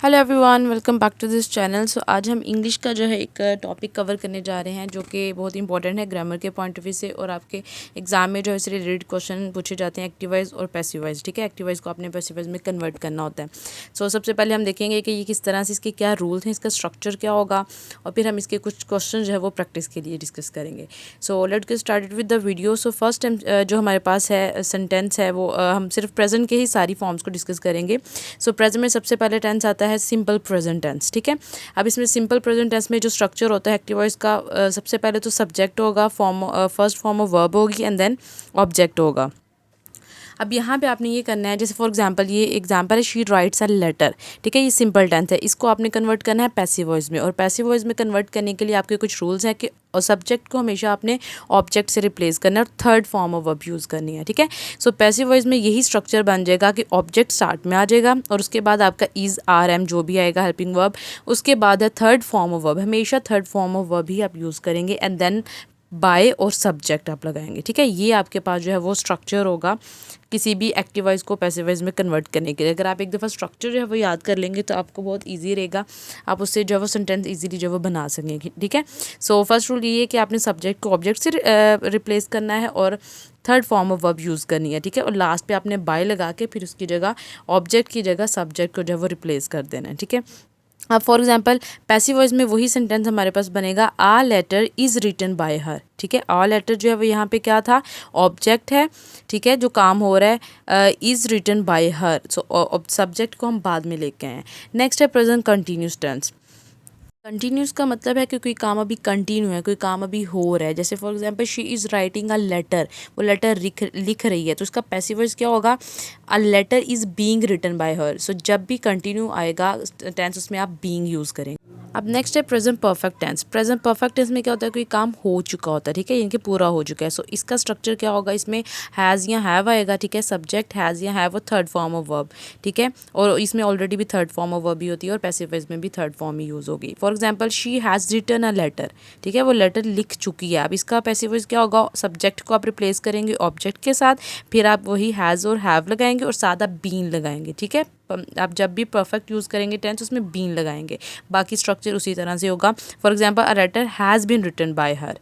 Hello everyone, welcome back to this channel. So आज हम English का जो है एक टॉपिक कवर करने जा रहे हैं जो कि बहुत इंपॉर्टेंट है ग्रामर के पॉइंट ऑफ व्यू से। और आपके एग्जाम में जो है इससे रिलेटेड क्वेश्चन पूछे जाते हैं एक्टिव वॉइस और पैसिव वॉइस। ठीक है, एक्टिव वॉइस को आपने पैसिव वॉइस में कन्वर्ट करना होता है। सो सबसे पहले हम देखेंगे कि ये किस तरह से, इसके क्या रूल्स हैं, इसका स्ट्रक्चर क्या होगा, और फिर हम इसके कुछ क्वेश्चन जो है वो प्रैक्टिस के लिए डिस्कस करेंगे। So let's get started with the video. So first time जो हमारे पास है सेंटेंस है वो हम सिर्फ प्रेजेंट के ही सारी फॉर्म्स को डिस्कस करेंगे। सो प्रेजेंट में सबसे पहले टेंस आता है सिंपल प्रेजेंट टेंस। ठीक है, अब इसमें सिंपल प्रेजेंट टेंस में जो स्ट्रक्चर होता है एक्टिव वॉइस का, सबसे पहले तो सब्जेक्ट होगा, फर्स्ट फॉर्म ऑफ वर्ब होगी एंड देन ऑब्जेक्ट होगा। अब यहाँ पे आपने ये करना है, जैसे फॉर एग्जांपल ये एग्जांपल है, शी राइट्स अ लेटर। ठीक है, ये सिंपल टेंस है, इसको आपने कन्वर्ट करना है पैसिव वॉइस में। और पैसिव वॉइस में कन्वर्ट करने के लिए आपके कुछ रूल्स हैं कि और सब्जेक्ट को हमेशा आपने ऑब्जेक्ट से रिप्लेस करना है और third form of verb use करनी है। ठीक है, सो पैसिव वॉइस में यही स्ट्रक्चर बन जाएगा कि ऑब्जेक्ट स्टार्ट में आ जाएगा और उसके बाद आपका इज आर एम जो भी आएगा हेल्पिंग वर्ब, उसके बाद है थर्ड फॉर्म ऑफ वर्ब। हमेशा थर्ड फॉर्म ऑफ वर्ब ही आप यूज़ करेंगे एंड देन बाय और सब्जेक्ट आप लगाएंगे। ठीक है, ये आपके पास जो है वो स्ट्रक्चर होगा किसी भी एक्टिव वॉइस को पैसिव वॉइस में कन्वर्ट करने के लिए। अगर आप एक दफ़ा स्ट्रक्चर जो है वो याद कर लेंगे तो आपको बहुत इजी रहेगा, आप उससे जो है वो सेंटेंस इजीली जो है वो बना सकेंगे। ठीक है, सो फर्स्ट रूल ये है कि आपने सब्जेक्ट को ऑब्जेक्ट से रिप्लेस करना है और third form of verb use करनी है। ठीक है, और लास्ट पे आपने बाय लगा के फिर उसकी जगह ऑब्जेक्ट की जगह सब्जेक्ट को जो है वो रिप्लेस कर देना है। ठीक है, अब फॉर एग्जांपल पैसिव वॉइस में वही सेंटेंस हमारे पास बनेगा, a letter is written by her. ठीक है, आ लेटर जो है वो यहाँ पे क्या था, ऑब्जेक्ट है। ठीक है, जो काम हो रहा है is written by her, so subject को हम बाद में लेके आए हैं। नेक्स्ट है प्रेजेंट कंटिन्यूस टेंस। कंटिन्यूस का मतलब है कि कोई काम अभी कंटिन्यू है, कोई काम अभी हो रहा है। जैसे for example she is writing a letter, वो लेटर लिख रही है, तो उसका पैसिव वॉइस क्या होगा, a letter is being written by her. So जब भी कंटिन्यू आएगा टेंस उसमें आप बीइंग यूज़ करेंगे। अब नेक्स्ट है present perfect tense. Present perfect tense में क्या होता है, कोई काम हो चुका होता है। ठीक है, यानी कि पूरा हो चुका है। सो इसका स्ट्रक्चर क्या होगा, इसमें हैज़ या हैव आएगा। ठीक है, सब्जेक्ट हैज़ या हैव और थर्ड फॉर्म ऑफ वर्ब। ठीक है, और इसमें ऑलरेडी भी थर्ड फॉर्म ऑफ वर्ब भी होती है और पैसिव वॉइस में भी थर्ड फॉर्म ही यूज़ होगी। For example she has written a letter. ठीक है, वो लेटर लिख चुकी है। अब इसका पैसिव वॉइस क्या होगा, सब्जेक्ट को आप रिप्लेस करेंगे ऑब्जेक्ट के साथ, फिर आप वही हैज़ और हैव लगाएंगे और साथ आप बीन लगाएंगे। ठीक है, आप जब भी परफेक्ट यूज़ करेंगे टेंस उसमें बीन लगाएंगे, बाकी स्ट्रक्चर उसी तरह से होगा। For example a letter has been written by her.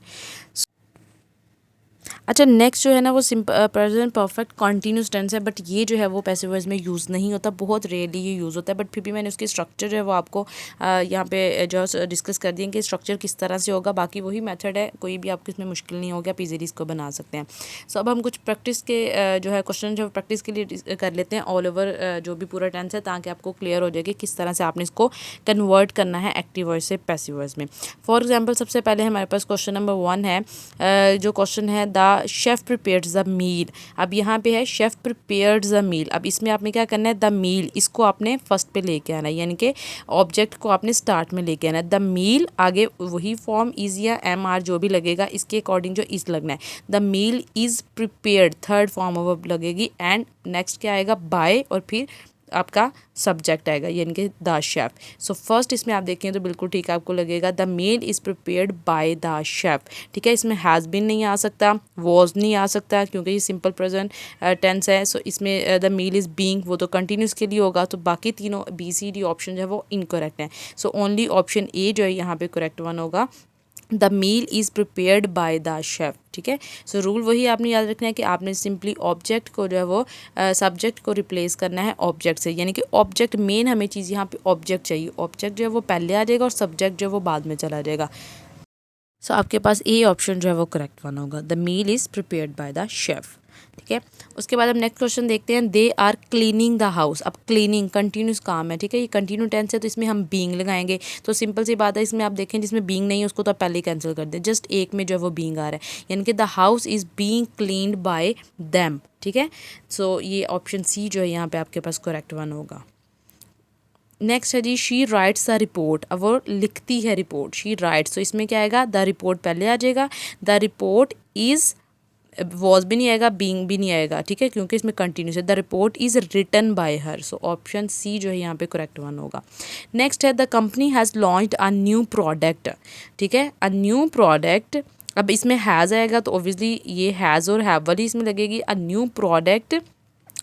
अच्छा, नेक्स्ट जो है ना वो प्रेजेंट परफेक्ट कॉन्टीन्यूस टेंस है, बट ये जो है वो पैसिव वॉइस में यूज़ नहीं होता, बहुत रेयरली ये यूज़ होता है। बट फिर भी मैंने उसकी स्ट्रक्चर जो है वो आपको यहाँ पे जो डिस्कस कर दिए कि स्ट्रक्चर किस तरह से होगा। बाकी वही मेथड है, कोई भी आपको इसमें मुश्किल नहीं होगा, आप इजीली इसको बना सकते हैं। सो अब हम कुछ प्रैक्टिस के जो है क्वेश्चन जो प्रैक्टिस के लिए कर लेते हैं ऑल ओवर जो भी पूरा टेंस है, ताकि आपको क्लियर हो जाए कि किस तरह से आपने इसको कन्वर्ट करना है एक्टिव वॉइस से पैसिव वॉइस में। फॉर एग्जाम्पल सबसे पहले हमारे पास क्वेश्चन नंबर 1 है, जो क्वेश्चन है the chef prepares the meal. अब यहाँ पे है शेफ़ प्रिपेयर्स द मील। अब इसमें आपने क्या करना है, द मील इसको आपने फर्स्ट पे लेके आना है, यानी कि ऑब्जेक्ट को आपने स्टार्ट में लेके आना है। द मील आगे वही फॉर्म इज़ या एम आर जो भी लगेगा इसके अकॉर्डिंग जो इज़ लगना है। The meal is prepared third form of लगेगी एंड नेक्स्ट क्या आएगा, बाय और फिर आपका सब्जेक्ट आएगा यानी कि द शेफ़। सो फर्स्ट इसमें आप देखें तो बिल्कुल ठीक आपको लगेगा, the meal is prepared by the chef. ठीक है, इसमें हैज़ बीन नहीं आ सकता, वॉज नहीं आ सकता क्योंकि ये सिंपल प्रेजेंट टेंस है। सो इसमें द मील इज़ बीइंग वो तो कंटिन्यूस के लिए होगा, तो बाकी तीनों बी सी डी ऑप्शन जो है वो इनकरेक्ट हैं। सो ओनली ऑप्शन ए जो है यहाँ पे करेक्ट वन होगा, the meal is prepared by the chef. ठीक है, सो रूल वही आपने याद रखना है कि आपने सिंपली ऑब्जेक्ट को जो है वो सब्जेक्ट को रिप्लेस करना है ऑब्जेक्ट से, यानी कि ऑब्जेक्ट मेन हमें चीज़ यहाँ पे ऑब्जेक्ट चाहिए। ऑब्जेक्ट जो है वो पहले आ जाएगा और सब्जेक्ट जो है वो बाद में चला जाएगा। सो आपके पास ए ऑप्शन जो है वो करेक्ट वन होगा, the meal is prepared by the chef. ठीक है, उसके बाद हम नेक्स्ट क्वेश्चन देखते हैं, they are cleaning the house. अब क्लीनिंग कंटिन्यूस काम है। ठीक है, ये कंटिन्यू टेंस है तो इसमें हम बीइंग लगाएंगे। तो सिंपल सी बात है, इसमें आप देखें जिसमें बीइंग नहीं है उसको तो आप पहले ही कैंसिल कर दें, जस्ट एक में जो है वो बीइंग आ रहा है, यानी कि the house is being cleaned bye them. ठीक है, सो ये ऑप्शन सी जो है यहाँ पे आपके पास करेक्ट वन होगा। नेक्स्ट है जी, शी राइट्स द रिपोर्ट। अब वो लिखती है रिपोर्ट, शी राइट्स, तो इसमें क्या आएगा, द रिपोर्ट पहले आ जाएगा, द रिपोर्ट इज़ वॉज भी नहीं आएगा, बीइंग भी नहीं आएगा। ठीक है, क्योंकि इसमें कंटिन्यूस है, the report is written by her. So option C जो है यहाँ पे करेक्ट वन होगा। नेक्स्ट है, the company has launched a new product. ठीक है, अ न्यू प्रोडक्ट, अब इसमें हैज़ आएगा तो ऑब्वियसली ये हैज़ और हैव वाली इसमें लगेगी, अ न्यू प्रोडक्ट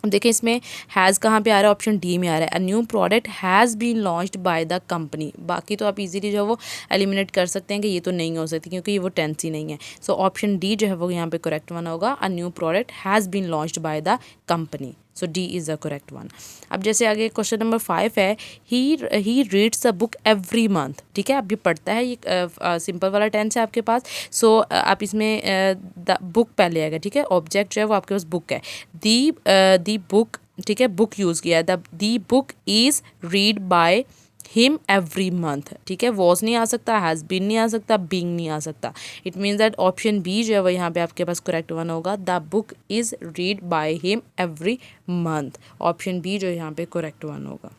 अब देखिए इसमें हैज़ कहाँ पे आ रहा है, ऑप्शन डी में आ रहा है, a new product has been launched by the company. बाकी तो आप इजीली जो है वो एलिमिनेट कर सकते हैं कि ये तो नहीं हो सकती क्योंकि ये वो टेंस ही नहीं है। सो ऑप्शन डी जो है वो यहाँ पे करेक्ट वन होगा, a new product has been launched by the company. So D is the correct one. अब जैसे आगे क्वेश्चन नंबर 5 है, he reads a book every month. ठीक है, अब ये पढ़ता है, ये सिंपल वाला टेंस है आपके पास। सो आप इसमें द बुक पहले आएगा। ठीक है, ऑब्जेक्ट जो है वो आपके पास बुक है, दी बुक। ठीक है, बुक यूज़ किया है, the book is read by him every month. ठीक है, वॉज नहीं आ सकता, हैज़ बीन नहीं आ सकता, बीइंग नहीं आ सकता। It means that option B जो है वो यहाँ पे आपके पास करेक्ट वन होगा, the book is read by him every month. Option B जो यहाँ पे करेक्ट वन होगा।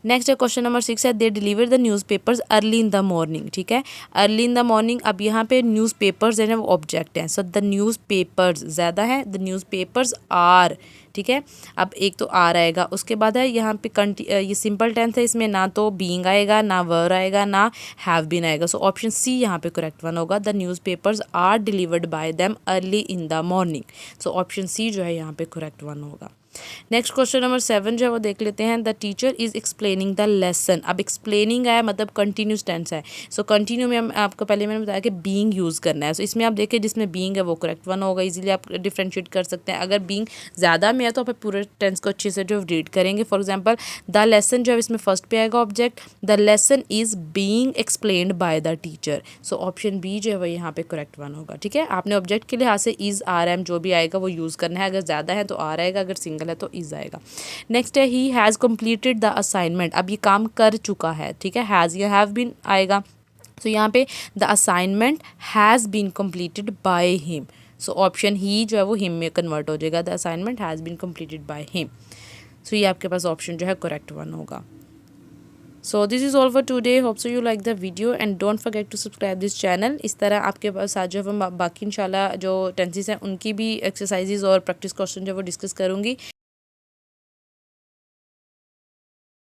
नेक्स्ट है क्वेश्चन नंबर 6 है, they deliver the newspapers early in the morning. ठीक है, अर्ली इन द मॉर्निंग। अब यहाँ पे न्यूज़ पेपर्स है वो ऑब्जेक्ट हैं, सो द न्यूज़ पेपर्स ज़्यादा है, द न्यूज़ पेपर्स आर। ठीक है, अब एक तो आर आएगा, उसके बाद है यहाँ पे ये सिंपल टेंस है, इसमें ना तो बीइंग आएगा, ना वर आएगा, ना हैव बीन आएगा। सो ऑप्शन सी यहाँ पे करेक्ट वन होगा, the newspapers are delivered by them early in the morning. So option C जो है यहाँ पे करेक्ट वन होगा। नेक्स्ट क्वेश्चन नंबर 7 जो है वो देख लेते हैं, the teacher is explaining the lesson. अब एक्सप्लेनिंग है मतलब कंटिन्यूस टेंस है। सो कंटिन्यू में आपको पहले मैंने बताया कि बीइंग यूज़ करना है। सो इसमें आप देखिए जिसमें बीइंग है वो करेक्ट वन होगा, इजीली आप डिफ्रेंशिएट कर सकते हैं। अगर बीइंग ज़्यादा में है तो आप पूरे टेंस को अच्छे से जो रीड करेंगे। फॉर एग्जाम्पल द लेसन जो है इसमें फर्स्ट पे आएगा object, the lesson is being explained by the teacher. So option B जो है वो यहाँ पे करेक्ट वन होगा। ठीक है, आपने ऑब्जेक्ट के लिहाज से इज़ आर एम जो भी आएगा वो यूज़ करना है। अगर ज़्यादा है तो आर आएगा, अगर सिंगल है तो इज आएगा। नेक्स्ट है, he has completed the assignment. अब ये काम कर चुका है। ठीक है, हैज़ या हैव बीन आएगा। तो यहाँ पे the assignment has been completed by him. So option ही जो है वो हिम में कन्वर्ट हो जाएगा, the assignment has been completed by him. So ये आपके पास ऑप्शन जो है करेक्ट वन होगा। So this is all for today. Hope so you like the video and don't forget to subscribe this channel. इस तरह आपके पास आज जो हम बाकी इंशाल्लाह जो टेंसेस हैं उनकी भी एक्सरसाइजेज और प्रैक्टिस क्वेश्चन जो वो डिस्कस करूँगी।